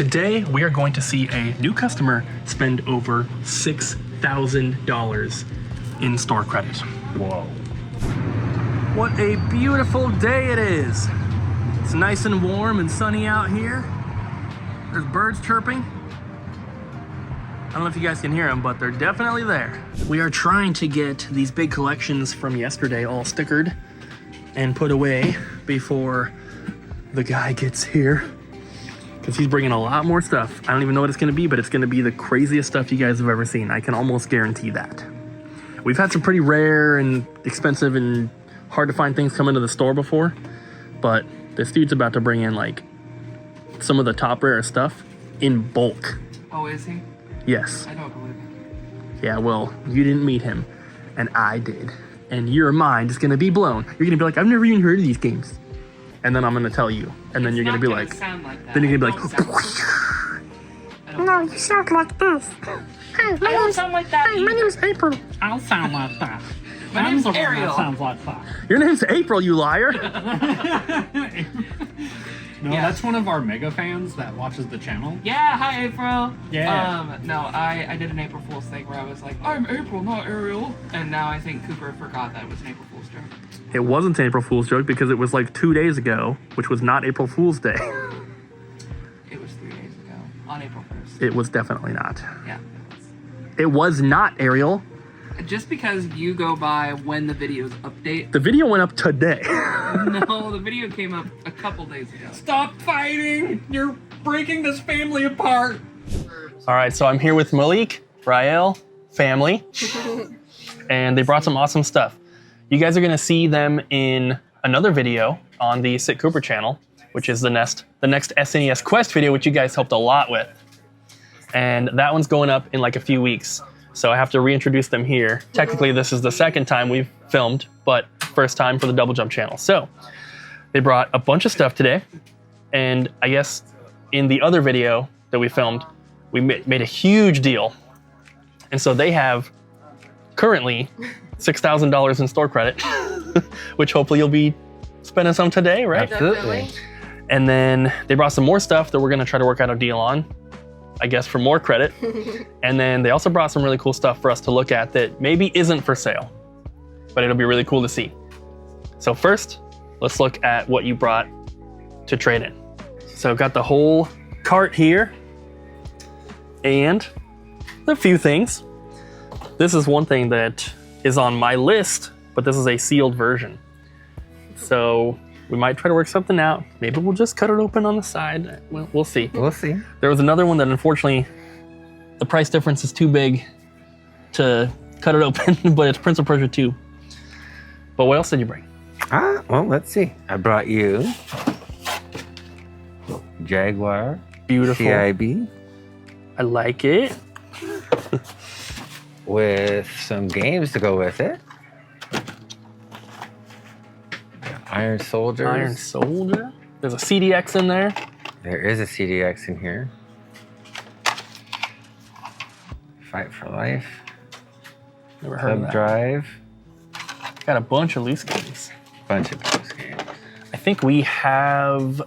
Today, we are going to see a new customer spend over $6,000 in store credit. Whoa. What a beautiful day it is. It's nice and warm and sunny out here. There's birds chirping. I don't know if you guys can hear them, but they're definitely there. We are trying to get these big collections from yesterday all stickered and put away before the guy gets here, because he's bringing a lot more stuff. I don't even know what it's gonna be, but it's gonna be the craziest stuff you guys have ever seen. I can almost guarantee that. We've had some pretty rare and expensive and hard to find things come into the store before, but this dude's about to bring in like some of the top rare stuff in bulk. Oh, is he? Yes. I don't believe it. Yeah, well, you didn't meet him, and I did. And your mind is gonna be blown. You're gonna be like, I've never even heard of these games. And then I'm gonna tell you, and then you're gonna be like, sound like that. then you're gonna be like, no, you sound like this. Hi, my name's sound like that. Hi, my name's April. I'll sound like that. My name's the one that Ariel. sounds like that. your name's April, you liar. No, Yeah. that's one of our mega fans that watches the channel. Yeah, hi April. Yeah. No, I did an April Fool's thing where I was like, I'm April, not Ariel. And now I think Cooper forgot that it was an April Fool's joke. It wasn't an April Fool's joke because it was like 2 days ago, which was not April Fool's Day. It was 3 days ago, on April 1st. It was definitely not. Yeah. It was not, Ariel. Just because you go by when the videos update. The video went up today. No, the video came up a couple days ago. Stop fighting! You're breaking this family apart! All right, so I'm here with Malik, Rael, family, and they brought some awesome stuff. You guys are gonna see them in another video on the Sit Cooper channel, which is the next SNES Quest video, which you guys helped a lot with. And that one's going up in like a few weeks. So I have to reintroduce them here. Technically, this is the second time we've filmed, but first time for the Double Jump channel. So they brought a bunch of stuff today. And I guess in the other video that we filmed, we made a huge deal. And so they have currently $6,000 in store credit, which hopefully you'll be spending some today, right? Absolutely. And then they brought some more stuff that we're gonna try to work out a deal on, I guess, for more credit. And then they also brought some really cool stuff for us to look at that maybe isn't for sale, but it'll be really cool to see. So first, let's look at what you brought to trade in. So I've got the whole cart here and a few things. This is one thing that is on my list, but this is a sealed version. So we might try to work something out. Maybe we'll just cut it open on the side. We'll see. We'll see. There was another one that unfortunately the price difference is too big to cut it open, but it's Prince of Persia 2. But what else did you bring? Well, let's see. I brought you Jaguar Beautiful. CIB I like it. with some games to go with it. Iron Soldiers. Iron Soldier. There's a CDX in there. There is a CDX in here. Fight for Life. Never heard of Hub that. Drive. Got a bunch of loose games. Bunch of those games. I think we have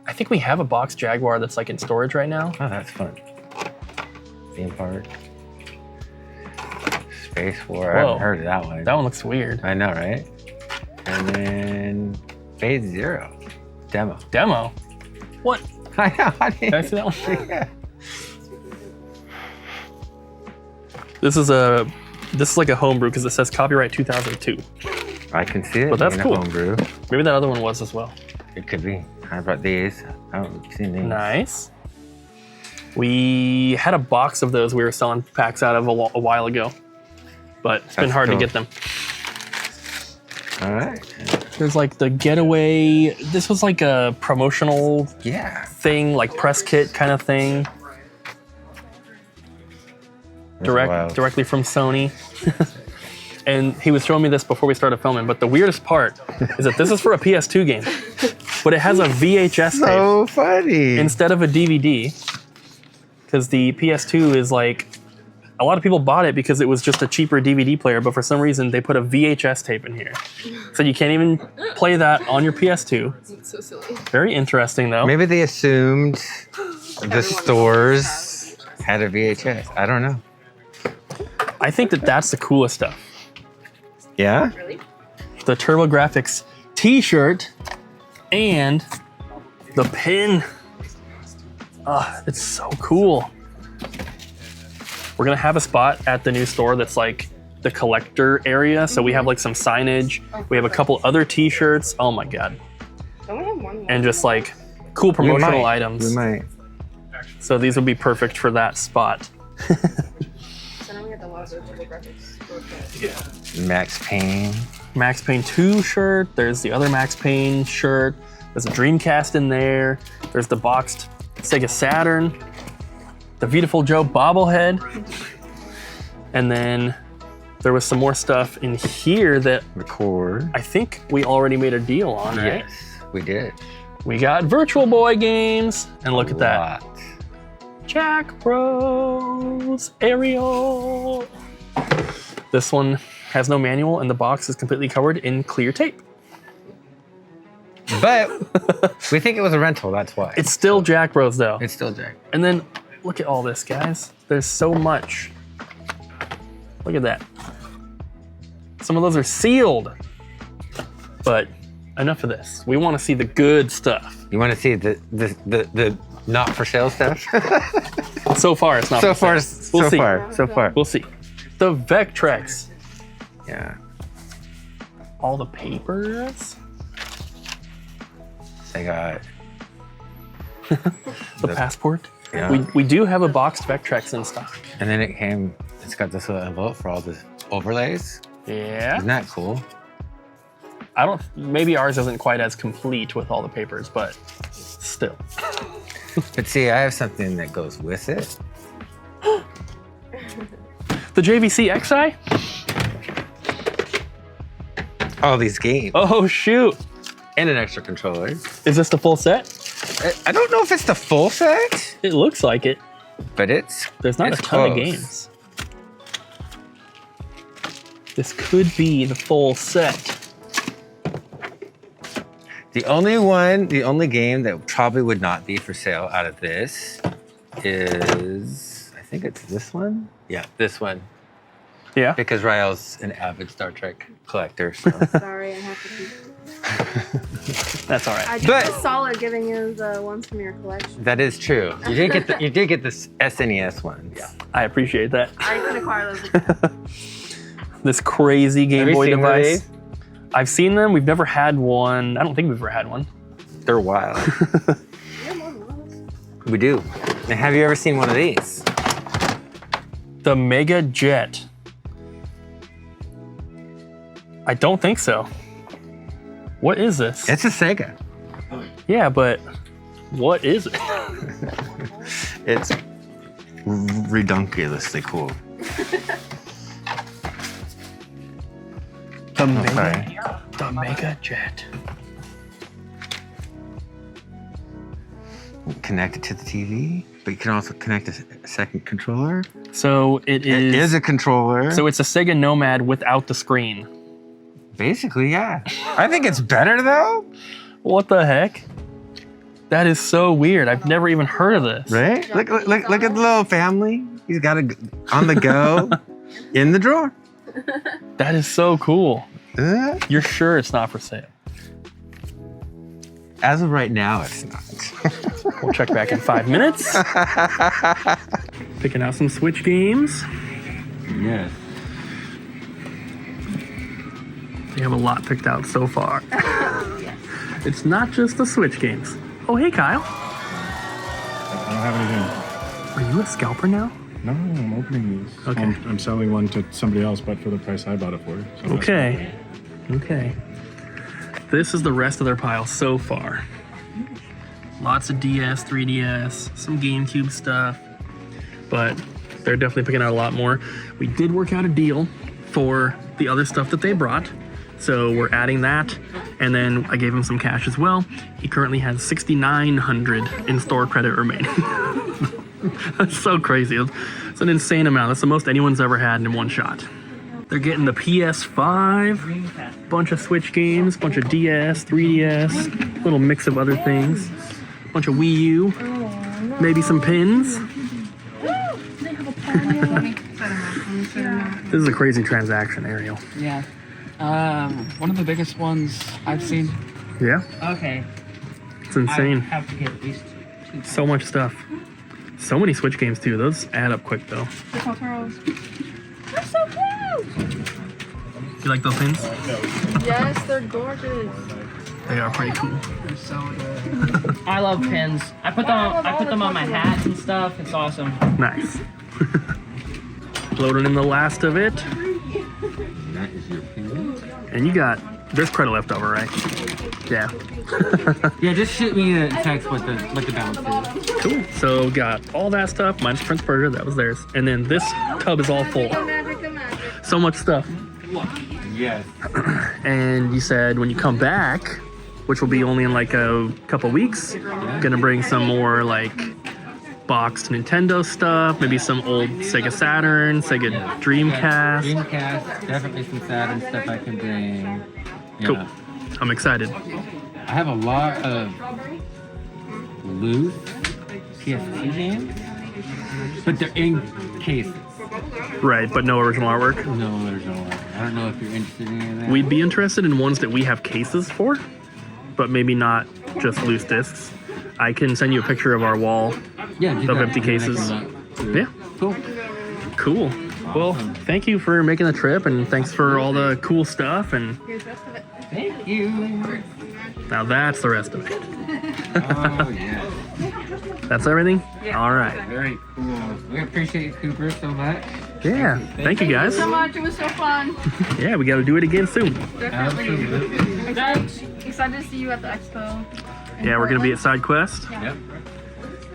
a box Jaguar that's like in storage right now. Oh, that's fun. Theme Park. Space War. I Whoa. haven't heard of that one. That one looks weird. I know, right? And then Phase Zero. Demo. Demo. What? I know. I Did I see that one? Yeah. This is like a homebrew because it says copyright 2002. I can see it. But that's in a cool. Homebrew. Maybe that other one was as well. It could be. I brought these. I don't see these. Nice. We had a box of those we were selling packs out of a while ago, but it's been That's hard cool. to get them. All right. There's like the Getaway. This was like a promotional Yeah. thing, like press kit kind of thing. That's wild. Directly from Sony. And he was showing me this before we started filming, but the weirdest part is that this is for a PS2 game, but it has a VHS tape So funny. instead of a DVD, because the PS2 is like, a lot of people bought it because it was just a cheaper DVD player, but for some reason they put a VHS tape in here. So you can't even play that on your PS2. It's so silly. Very interesting though. Maybe they assumed the stores had a VHS. I don't know. I think that that's the coolest stuff. Yeah? Really? The TurboGrafx t-shirt and the pin. It's so cool. We're gonna have a spot at the new store that's like the collector area. So we have like some signage. We have a couple other t-shirts. Oh my God. Don't we have one more? And just like cool promotional items. We might. So these would be perfect for that spot. So now we have the logo for the graphics. Max Payne. Max Payne 2 shirt. There's the other Max Payne shirt. There's a Dreamcast in there. There's the boxed Sega Saturn. The Beautiful Joe bobblehead. And then there was some more stuff in here that Record. I think we already made a deal on, right? Yes, we did. We got Virtual Boy games. And look at that. Lot. Jack Bros. Ariel. This one has no manual and the box is completely covered in clear tape. But we think it was a rental, that's why. It's still Jack Bros though. It's still Jack. And then look at all this, guys. There's so much. Look at that. Some of those are sealed. But enough of this. We want to see the good stuff. You want to see the not for sale stuff? So far, it's not. so for far, sale. We'll so see. far, so far. We'll see. The Vectrex. Yeah. All the papers. I got The passport. Yeah. We do have a boxed Vectrex in stock. And then it's got this little envelope for all the overlays. Yeah. Isn't that cool? Maybe ours isn't quite as complete with all the papers, but still. But see, I have something that goes with it. The JVC XI? All these games. Oh, shoot. And an extra controller. Is this the full set? I don't know if it's the full set, It looks like it. but There's not it's a ton of close. games. This could be the full set. The only game that probably would not be for sale out of this is, I think it's this one. Yeah, this one. Yeah. Because Rael's an avid Star Trek collector. So. Sorry, I have to keep. That's all right. I did a solid giving you the ones from your collection. That is true. You did get the SNES ones. Yeah. I appreciate that. I can acquire those. This crazy Game Have you Boy seen one of device. these? I've seen them. We've never had one. I don't think we've ever had one. They're wild. We do. Now, have you ever seen one of these? The Mega Jet. I don't think so. What is this? It's a Sega. Yeah, but what is it? It's redunculously cool. The Mega Jet. Connect it to the TV, but you can also connect a second controller. So it is a controller. So it's a Sega Nomad without the screen. Basically, yeah. I think it's better though. What the heck? That is so weird. I've never even heard of this. Right? Look at the little family. He's got it on the go in the drawer. That is so cool. You're sure it's not for sale? As of right now, it's not. We'll check back in 5 minutes. Picking out some Switch games. Yes. We have a lot picked out so far. It's not just the Switch games. Oh, hey, Kyle. I don't have anything. Are you a scalper now? No, I'm opening these. Okay. I'm selling one to somebody else, but for the price I bought it for. So that's Okay. Okay. This is the rest of their pile so far. Lots of DS, 3DS, some GameCube stuff, but they're definitely picking out a lot more. We did work out a deal for the other stuff that they brought, so we're adding that, and then I gave him some cash as well. He currently has $6,900 in store credit remaining. That's so crazy. It's an insane amount. That's the most anyone's ever had in one shot. They're getting the PS5, bunch of Switch games, bunch of DS, 3DS, little mix of other things, bunch of Wii U. Maybe some pins. This is a crazy transaction, Ariel. Yeah. One of the biggest ones I've seen. Yeah, Okay. it's insane. I have to get at least two. So much stuff. So many Switch games too. Those add up quick though. The Totoros. They're so cute! You like those pins? Yes, they're gorgeous. They are pretty cool. They're so good. I love pins. I put them on my hats and stuff. It's awesome. Nice. Loading in the last of it. That is your pin. And you got, there's credit left over, right? Yeah. Yeah, just shoot me a text what the balance is. Cool. So got all that stuff, minus Prince Persia, that was theirs. And then this tub is all full. So much stuff. Yes. And you said when you come back, which will be only in like a couple weeks, gonna bring some more like boxed Nintendo stuff, maybe some old Sega Saturn, Sega Dreamcast. Dreamcast, definitely some Saturn stuff I can bring. Yeah. Cool. I'm excited. I have a lot of loose PSP games, but they're in cases. Right, but no original artwork. No original work. I don't know if you're interested in any of that. We'd be interested in ones that we have cases for, but maybe not just loose discs. I can send you a picture of our wall. yeah, do of that, empty and then I can cases. look through. Yeah. Cool. Cool. Well, thank you for making the trip, and thanks for all the cool stuff. And Here's the rest of it. Thank you. now that's the rest of it. Oh, yeah. That's everything? Yeah. All right. Very cool. We appreciate Cooper so much. Yeah. Thank you guys. So much. It was so fun. Yeah, we got to do it again soon. Definitely. Absolutely. Excited to see you at the expo. in Yeah, we're going to be at Portland. Side Quest. Yep.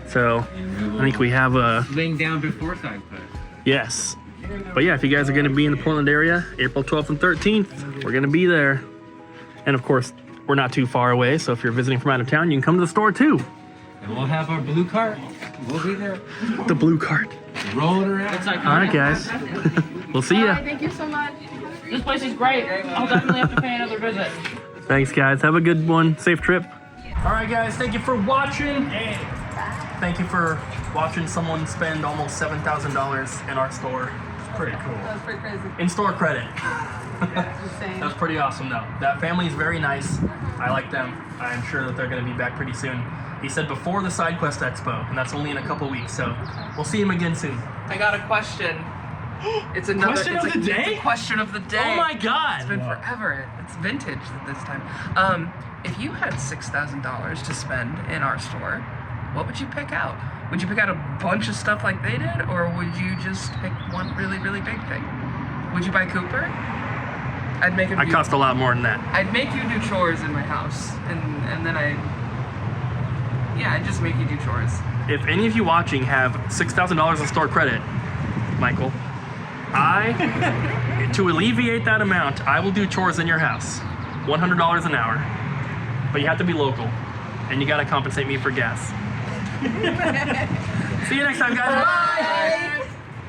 So I think we have a, Laying down before side quest. yes. But yeah, if you guys are going to be in the Portland area, April 12th and 13th, we're going to be there. And of course, we're not too far away. So if you're visiting from out of town, you can come to the store too. And we'll have our blue cart. We'll be there. The blue cart. Rolling around. It's like, All right, guys. We'll see Bye, ya. thank you so much. this place is great. I'll definitely have to pay another visit. Thanks, guys. Have a good one. Safe trip. All right, guys. Thank you for watching. Thank you for watching someone spend almost $7,000 in our store. It's pretty cool. That was pretty crazy. In-store credit. Insane. That was pretty awesome, though. That family is very nice. I like them. I'm sure that they're going to be back pretty soon. He said before the Side Quest Expo, and that's only in a couple weeks, so we'll see him again soon. I got a question. It's another Question it's of the It's day? a question of the day. Oh my God! It's been forever. It's vintage this time. If you had $6,000 to spend in our store, what would you pick out? Would you pick out a bunch of stuff like they did, or would you just pick one really, really big thing? Would you buy Cooper? I'd make him. I cost a lot more than that. I'd make you do chores in my house, and then I'd just make you do chores. If any of you watching have $6,000 in store credit, Michael, to alleviate that amount, I will do chores in your house. $100 an hour. But you have to be local, and you gotta compensate me for gas. See you next time, guys. Bye!